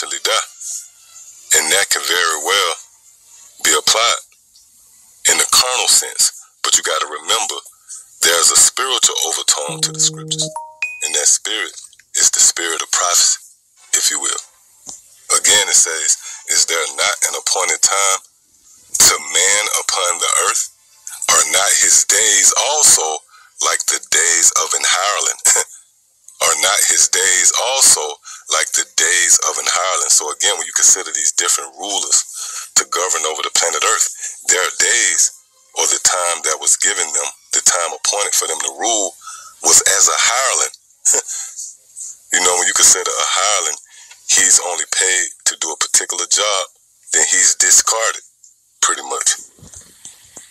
eventually die. And that can very well be applied in the carnal sense. But you got to remember, there's a spiritual overtone to the scriptures. And that spirit is the spirit of prophecy, if you will. Again, it says, is there not an appointed time to man upon the earth? Are not his days also like the days of an hireling? Are not his days also like the days of an hireling? So again, when you consider these different rulers to govern over the planet earth, their days, or the time that was given them, the time appointed for them to rule, was as a hireling. You know, when you consider a hireling, he's only paid to do a particular job, then he's discarded, pretty much.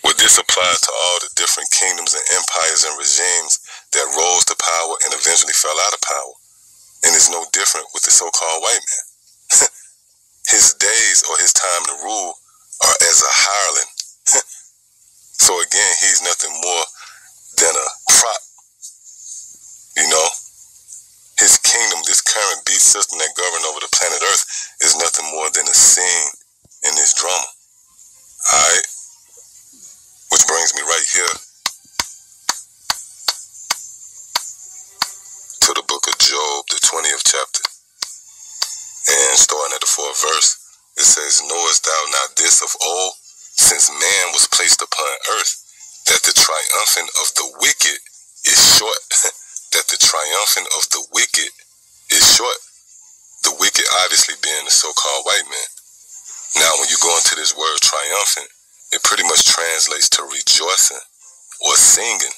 Would this apply to all the different kingdoms and empires and regimes that rose to power and eventually fell out of power? And it's no different with the so-called white man. His days or his time to rule are as a hireling. So again, he's nothing more than a prop. You know, his kingdom, this current beast system that governs over the planet Earth, is nothing more than a scene in this drama. Alright? Which brings me right here to the book of Job, the 20th chapter. And starting at the 4th verse, it says, knowest thou not this of old, since man was placed upon earth, that the triumphant of the wicked is short? That the triumphant of the wicked is short. The wicked obviously being the so-called white man. Now, when you go into this word triumphant, it pretty much translates to rejoicing or singing.